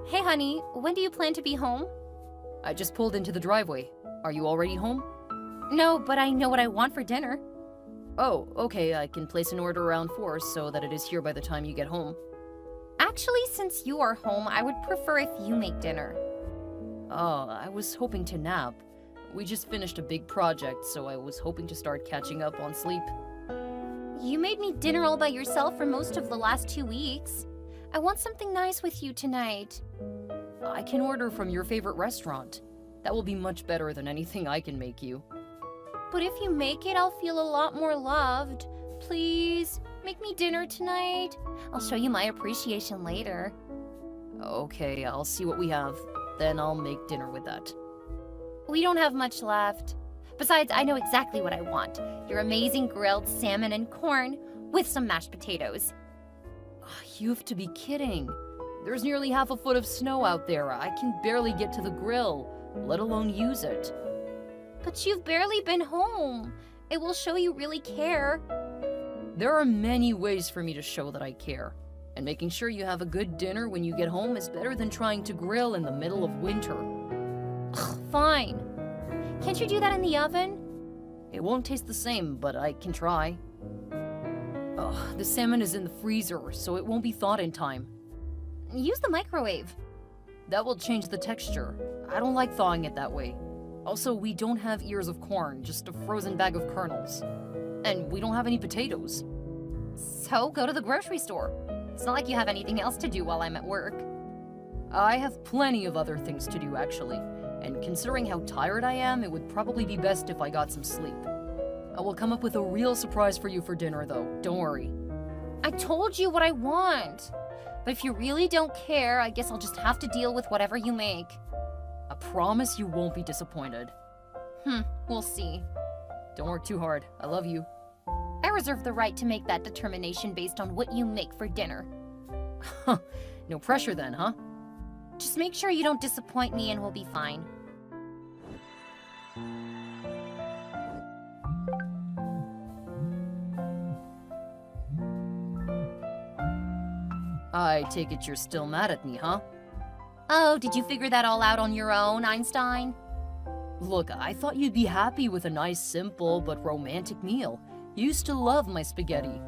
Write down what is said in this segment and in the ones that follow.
Hey honey, when do you plan to be home? I just pulled into the driveway. Are you already home? No, but I know what I want for dinner. Oh, okay, I can place an order around 4 so that it is here by the time you get home. Actually, since you are home, I would prefer if you make dinner. Oh, I was hoping to nap. We just finished a big project, so I was hoping to start catching up on sleep. You made me dinner all by yourself for most of the last 2 weeks. I want something nice with you tonight. I can order from your favorite restaurant. That will be much better than anything I can make you. But if you make it, I'll feel a lot more loved. Please, make me dinner tonight. I'll show you my appreciation later. Okay, I'll see what we have. Then I'll make dinner with that. We don't have much left. Besides, I know exactly what I want. Your amazing grilled salmon and corn with some mashed potatoes. You have to be kidding. There's nearly half a foot of snow out there. I can barely get to the grill, let alone use it. But you've barely been home. It will show you really care. There are many ways for me to show that I care. And making sure you have a good dinner when you get home is better than trying to grill in the middle of winter. Fine. Can't you do that in the oven? It won't taste the same, but I can try. The salmon is in the freezer, so it won't be thawed in time. Use the microwave. That will change the texture. I don't like thawing it that way. Also, we don't have ears of corn, just a frozen bag of kernels. And we don't have any potatoes. So go to the grocery store. It's not like you have anything else to do while I'm at work. I have plenty of other things to do, actually. And considering how tired I am, it would probably be best if I got some sleep. I will come up with a real surprise for you for dinner, though. Don't worry. I told you what I want. But if you really don't care, I guess I'll just have to deal with whatever you make. I promise you won't be disappointed. We'll see. Don't work too hard. I love you. I reserve the right to make that determination based on what you make for dinner. No pressure then, huh? Just make sure you don't disappoint me and we'll be fine. I take it you're still mad at me, huh? Oh, did you figure that all out on your own, Einstein? Look, I thought you'd be happy with a nice, simple, but romantic meal. You used to love my spaghetti.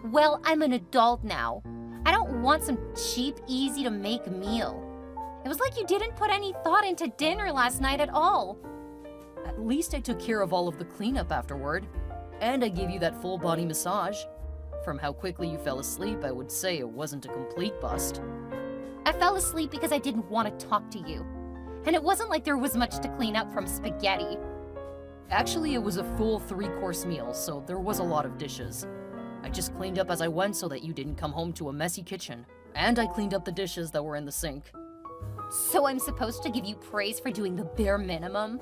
Well, I'm an adult now. I don't want some cheap, easy-to-make meal. It was like you didn't put any thought into dinner last night at all. At least I took care of all of the cleanup afterward. And I gave you that full-body massage. From how quickly you fell asleep, I would say it wasn't a complete bust. I fell asleep because I didn't want to talk to you. And it wasn't like there was much to clean up from spaghetti. Actually, it was a full 3-course meal, so there was a lot of dishes. I just cleaned up as I went so that you didn't come home to a messy kitchen. And I cleaned up the dishes that were in the sink. So I'm supposed to give you praise for doing the bare minimum?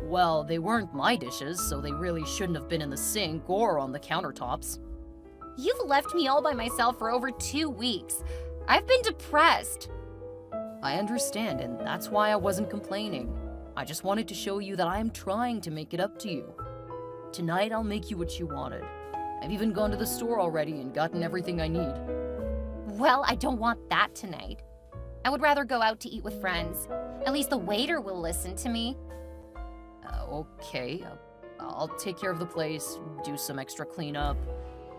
Well, they weren't my dishes, so they really shouldn't have been in the sink or on the countertops. You've left me all by myself for over 2 weeks. I've been depressed. I understand, and that's why I wasn't complaining. I just wanted to show you that I am trying to make it up to you. Tonight, I'll make you what you wanted. I've even gone to the store already and gotten everything I need. Well, I don't want that tonight. I would rather go out to eat with friends. At least the waiter will listen to me. Okay. I'll take care of the place, do some extra cleanup.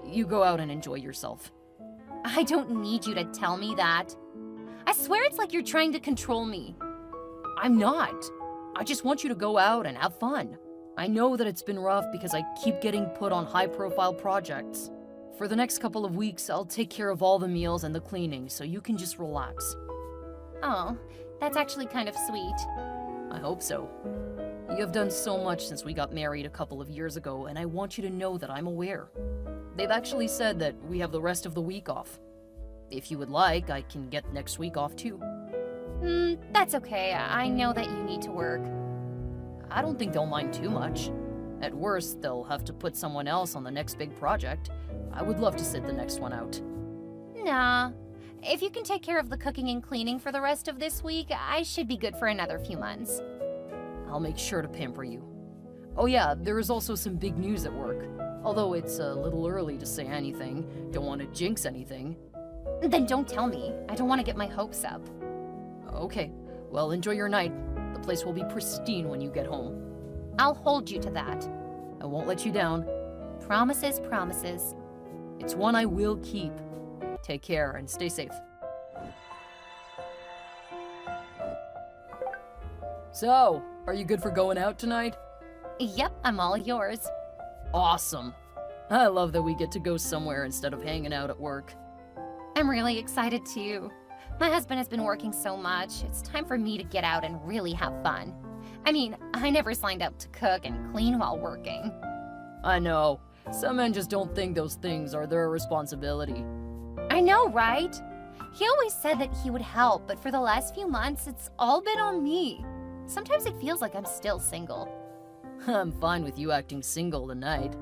You go out and enjoy yourself. I don't need you to tell me that. I swear it's like you're trying to control me. I'm not. I just want you to go out and have fun. I know that it's been rough because I keep getting put on high-profile projects. For the next couple of weeks, I'll take care of all the meals and the cleaning so you can just relax. Oh, that's actually kind of sweet. I hope so. You have done so much since we got married a couple of years ago, and I want you to know that I'm aware. They've actually said that we have the rest of the week off. If you would like, I can get next week off too. That's okay. I know that you need to work. I don't think they'll mind too much. At worst, they'll have to put someone else on the next big project. I would love to sit the next one out. Nah. If you can take care of the cooking and cleaning for the rest of this week, I should be good for another few months. I'll make sure to pamper you. Oh yeah, there is also some big news at work. Although it's a little early to say anything, don't want to jinx anything. Then don't tell me. I don't want to get my hopes up. Okay, well, enjoy your night. The place will be pristine when you get home. I'll hold you to that. I won't let you down. Promises, promises. It's one I will keep. Take care and stay safe. So, are you good for going out tonight? Yep, I'm all yours. Awesome. I love that we get to go somewhere instead of hanging out at work. I'm really excited too. My husband has been working so much. It's time for me to get out and really have fun. I mean, I never signed up to cook and clean while working. I know. Some men just don't think those things are their responsibility. I know, right? He always said that he would help, but for the last few months, it's all been on me. Sometimes it feels like I'm still single. I'm fine with you acting single tonight.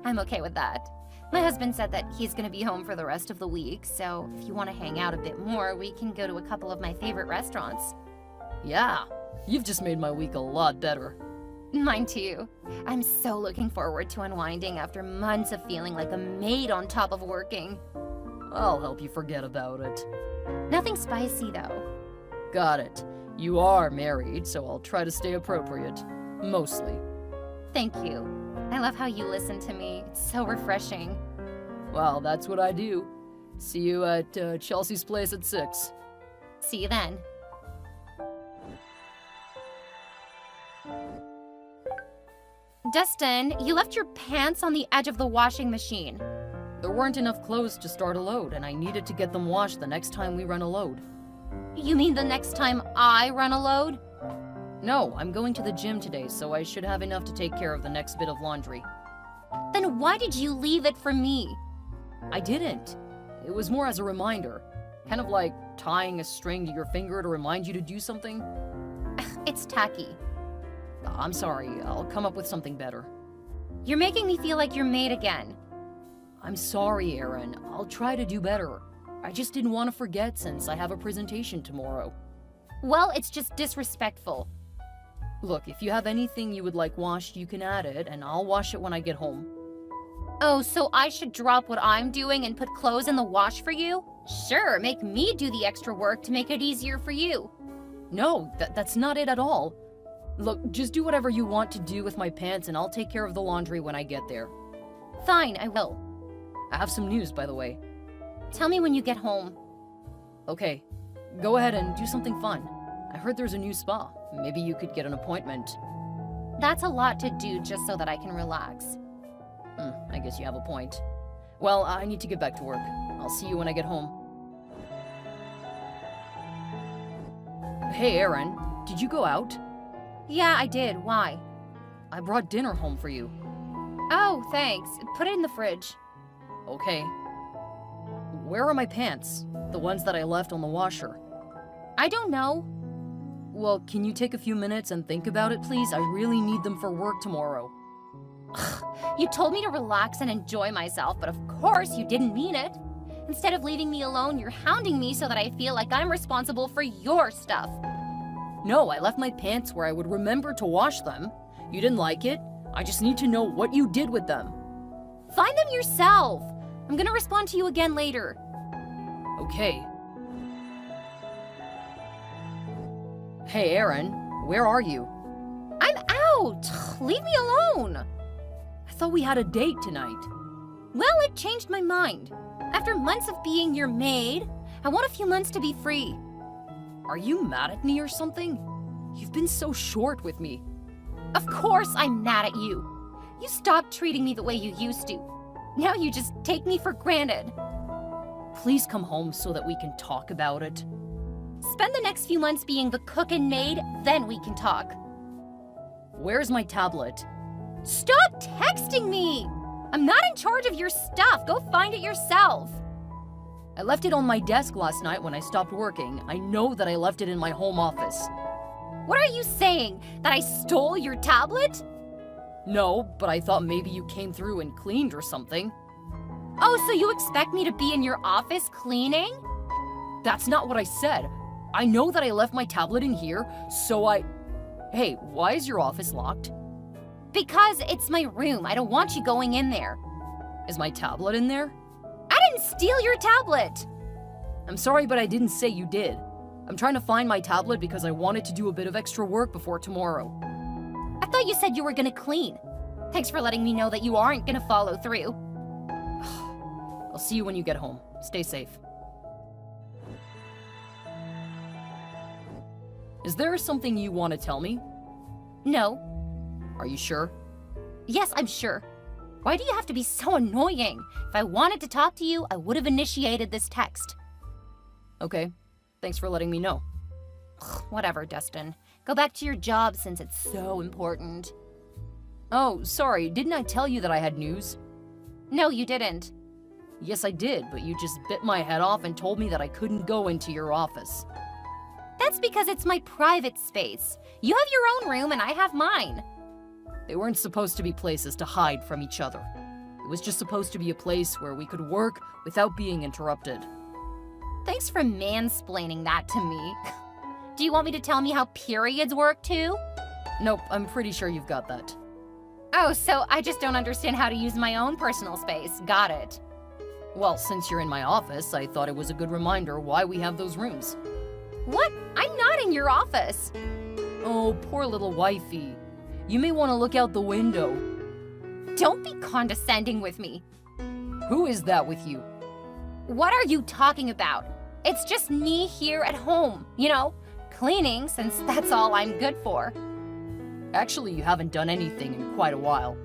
I'm okay with that. My husband said that he's gonna be home for the rest of the week, so if you want to hang out a bit more, we can go to a couple of my favorite restaurants. Yeah, you've just made my week a lot better. Mine too. I'm so looking forward to unwinding after months of feeling like a maid on top of working. I'll help you forget about it. Nothing spicy though. Got it. You are married, so I'll try to stay appropriate. Mostly. Thank you. I love how you listen to me. It's so refreshing. Well, that's what I do. See you at Chelsea's place at 6. See you then. Dustin, you left your pants on the edge of the washing machine. There weren't enough clothes to start a load, and I needed to get them washed the next time we run a load. You mean the next time I run a load? No, I'm going to the gym today, so I should have enough to take care of the next bit of laundry. Then why did you leave it for me? I didn't. It was more as a reminder. Kind of like tying a string to your finger to remind you to do something. It's tacky. I'm sorry, I'll come up with something better. You're making me feel like you're made again. I'm sorry, Aaron. I'll try to do better. I just didn't want to forget since I have a presentation tomorrow. Well, it's just disrespectful. Look, if you have anything you would like washed, you can add it, and I'll wash it when I get home. Oh, so I should drop what I'm doing and put clothes in the wash for you? Sure, make me do the extra work to make it easier for you. No, that's not it at all. Look, just do whatever you want to do with my pants, and I'll take care of the laundry when I get there. Fine, I will. I have some news, by the way. Tell me when you get home. Okay, go ahead and do something fun. I heard there's a new spa. Maybe you could get an appointment. That's a lot to do just so that I can relax. I guess you have a point. Well, I need to get back to work. I'll see you when I get home. Hey, Aaron, did you go out? Yeah, I did. Why? I brought dinner home for you. Oh, thanks. Put it in the fridge. Okay. Where are my pants? The ones that I left on the washer. I don't know. Well, can you take a few minutes and think about it, please? I really need them for work tomorrow. You told me to relax and enjoy myself, but of course you didn't mean it. Instead of leaving me alone, you're hounding me so that I feel like I'm responsible for your stuff. No, I left my pants where I would remember to wash them. You didn't like it? I just need to know what you did with them. Find them yourself. I'm gonna respond to you again later. Okay. Hey, Aaron, where are you? I'm out. Leave me alone. I thought we had a date tonight. Well, I've changed my mind. After months of being your maid, I want a few months to be free. Are you mad at me or something? You've been so short with me. Of course I'm mad at you. You stopped treating me the way you used to. Now you just take me for granted. Please come home so that we can talk about it. Spend the next few months being the cook and maid, then we can talk. Where's my tablet? Stop texting me! I'm not in charge of your stuff. Go find it yourself. I left it on my desk last night when I stopped working. I know that I left it in my home office. What are you saying? That I stole your tablet? No, but I thought maybe you came through and cleaned or something. Oh, so you expect me to be in your office cleaning? That's not what I said. I know that I left my tablet in here, so I... Hey, why is your office locked? Because it's my room. I don't want you going in there. Is my tablet in there? I didn't steal your tablet. I'm sorry, but I didn't say you did. I'm trying to find my tablet because I wanted to do a bit of extra work before tomorrow. I thought you said you were gonna clean. Thanks for letting me know that you aren't gonna follow through. I'll see you when you get home. Stay safe. Is there something you want to tell me? No. Are you sure? Yes, I'm sure. Why do you have to be so annoying? If I wanted to talk to you, I would have initiated this text. Okay. Thanks for letting me know. Whatever, Dustin. Go back to your job since it's so important. Oh, sorry. Didn't I tell you that I had news? No, you didn't. Yes, I did, but you just bit my head off and told me that I couldn't go into your office. That's because it's my private space. You have your own room and I have mine. They weren't supposed to be places to hide from each other. It was just supposed to be a place where we could work without being interrupted. Thanks for mansplaining that to me. Do you want me to tell me how periods work too? Nope, I'm pretty sure you've got that. Oh, so I just don't understand how to use my own personal space. Got it. Well, since you're in my office, I thought it was a good reminder why we have those rooms. What? I'm not in your office. Oh, poor little wifey. You may want to look out the window. Don't be condescending with me. Who is that with you? What are you talking about? It's just me here at home, cleaning since that's all I'm good for. Actually, you haven't done anything in quite a while.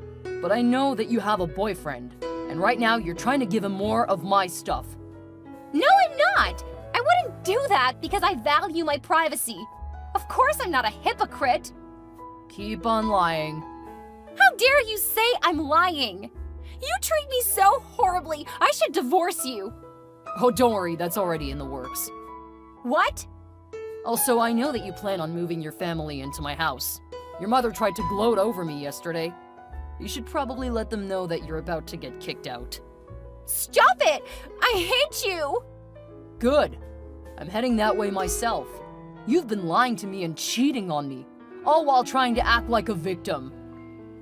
But I know that you have a boyfriend, and right now you're trying to give him more of my stuff. No, I'm not. I wouldn't do that because I value my privacy. Of course I'm not a hypocrite. Keep on lying. How dare you say I'm lying? You treat me so horribly. I should divorce you. Oh, don't worry, that's already in the works. What? Also, I know that you plan on moving your family into my house. Your mother tried to gloat over me yesterday. You should probably let them know that you're about to get kicked out. Stop it! I hate you! Good. I'm heading that way myself. You've been lying to me and cheating on me, all while trying to act like a victim.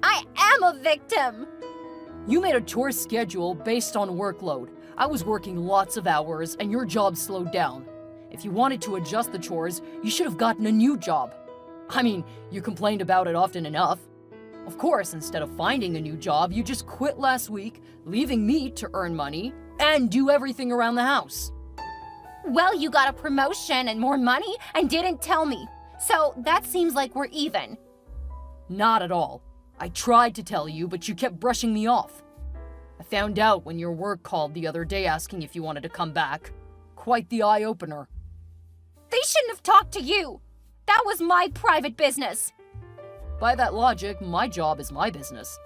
I am a victim! You made a tour schedule based on workload. I was working lots of hours and your job slowed down. If you wanted to adjust the chores, you should have gotten a new job. I mean, you complained about it often enough. Of course, instead of finding a new job, you just quit last week, leaving me to earn money and do everything around the house. Well, you got a promotion and more money and didn't tell me. So that seems like we're even. Not at all. I tried to tell you, but you kept brushing me off. I found out when your work called the other day asking if you wanted to come back. Quite the eye-opener. They shouldn't have talked to you. That was my private business. By that logic, my job is my business.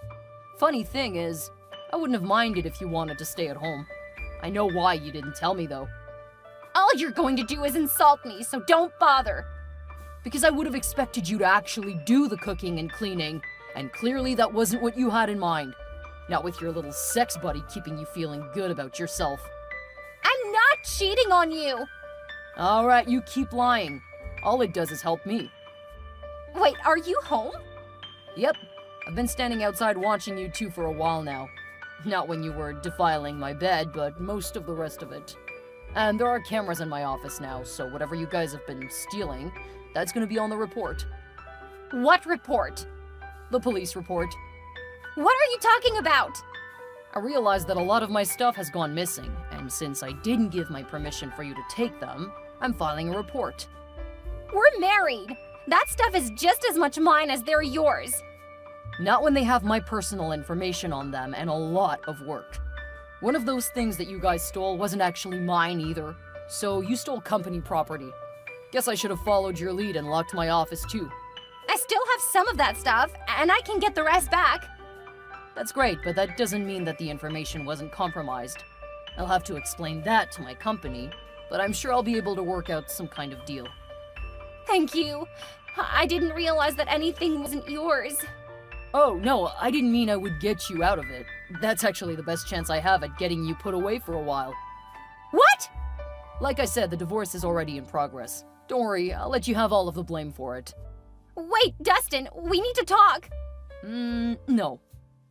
Funny thing is, I wouldn't have minded if you wanted to stay at home. I know why you didn't tell me, though. All you're going to do is insult me, so don't bother. Because I would have expected you to actually do the cooking and cleaning, and clearly that wasn't what you had in mind. Not with your little sex buddy keeping you feeling good about yourself. I'm not cheating on you. Alright, you keep lying. All it does is help me. Wait, are you home? Yep. I've been standing outside watching you two for a while now. Not when you were defiling my bed, but most of the rest of it. And there are cameras in my office now, so whatever you guys have been stealing, that's gonna be on the report. What report? The police report. What are you talking about? I realized that a lot of my stuff has gone missing, and since I didn't give my permission for you to take them, I'm filing a report. We're married. That stuff is just as much mine as they're yours. Not when they have my personal information on them and a lot of work. One of those things that you guys stole wasn't actually mine either, so you stole company property. Guess I should have followed your lead and locked my office too. I still have some of that stuff, and I can get the rest back. That's great, but that doesn't mean that the information wasn't compromised. I'll have to explain that to my company, but I'm sure I'll be able to work out some kind of deal. Thank you. I didn't realize that anything wasn't yours. Oh, no, I didn't mean I would get you out of it. That's actually the best chance I have at getting you put away for a while. What? Like I said, the divorce is already in progress. Don't worry, I'll let you have all of the blame for it. Wait, Dustin, we need to talk. No.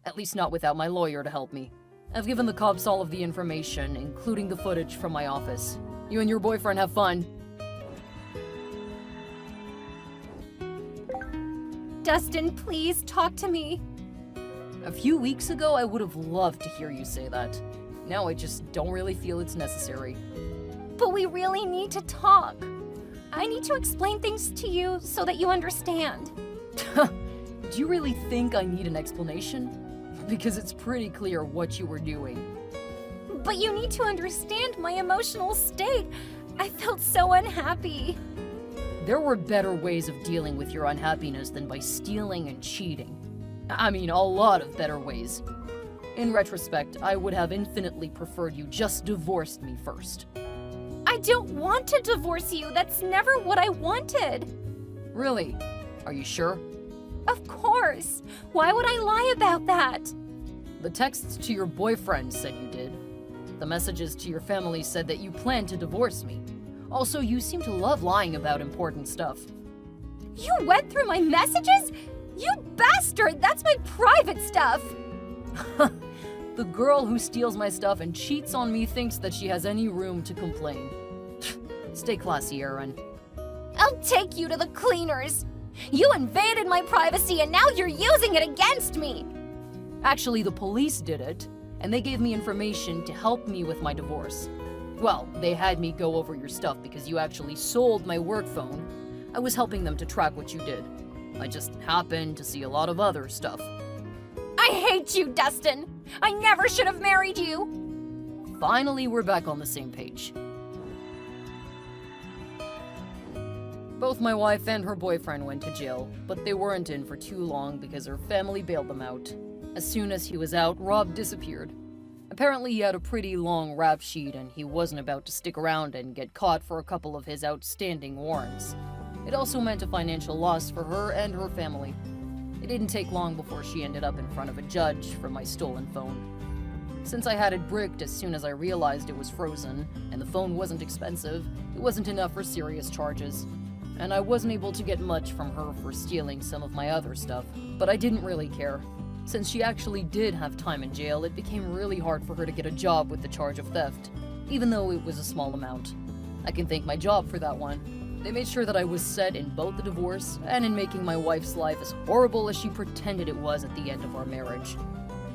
At least not without my lawyer to help me. I've given the cops all of the information, including the footage from my office. You and your boyfriend have fun. Dustin, please talk to me. A few weeks ago, I would have loved to hear you say that. Now I just don't really feel it's necessary. But we really need to talk. I need to explain things to you so that you understand. Do you really think I need an explanation? Because it's pretty clear what you were doing. But you need to understand my emotional state. I felt so unhappy. There were better ways of dealing with your unhappiness than by stealing and cheating. I mean, a lot of better ways. In retrospect, I would have infinitely preferred you just divorced me first. I don't want to divorce you. That's never what I wanted. Really? Are you sure? Of course. Why would I lie about that? The texts to your boyfriend said you did. The messages to your family said that you planned to divorce me. Also, you seem to love lying about important stuff. You went through my messages? You bastard! That's my private stuff! The girl who steals my stuff and cheats on me thinks that she has any room to complain. Stay classy, Aaron. I'll take you to the cleaners! You invaded my privacy and now you're using it against me! Actually, the police did it, and they gave me information to help me with my divorce. Well, they had me go over your stuff because you actually sold my work phone. I was helping them to track what you did. I just happened to see a lot of other stuff. I hate you, Dustin! I never should have married you! Finally, we're back on the same page. Both my wife and her boyfriend went to jail, but they weren't in for too long because her family bailed them out. As soon as he was out, Rob disappeared. Apparently he had a pretty long rap sheet and he wasn't about to stick around and get caught for a couple of his outstanding warrants. It also meant a financial loss for her and her family. It didn't take long before she ended up in front of a judge for my stolen phone. Since I had it bricked as soon as I realized it was frozen, and the phone wasn't expensive, it wasn't enough for serious charges. And I wasn't able to get much from her for stealing some of my other stuff, but I didn't really care. Since she actually did have time in jail, it became really hard for her to get a job with the charge of theft, even though it was a small amount. I can thank my job for that one. They made sure that I was set in both the divorce and in making my wife's life as horrible as she pretended it was at the end of our marriage.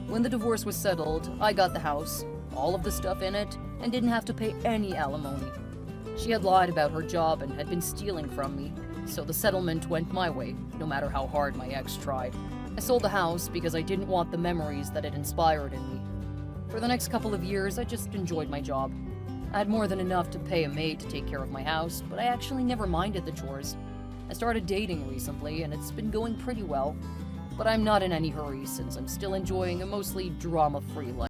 When the divorce was settled, I got the house, all of the stuff in it, and didn't have to pay any alimony. She had lied about her job and had been stealing from me, so the settlement went my way, no matter how hard my ex tried. I sold the house because I didn't want the memories that it inspired in me. For the next couple of years, I just enjoyed my job. I had more than enough to pay a maid to take care of my house, but I actually never minded the chores. I started dating recently, and it's been going pretty well. But I'm not in any hurry since I'm still enjoying a mostly drama-free life.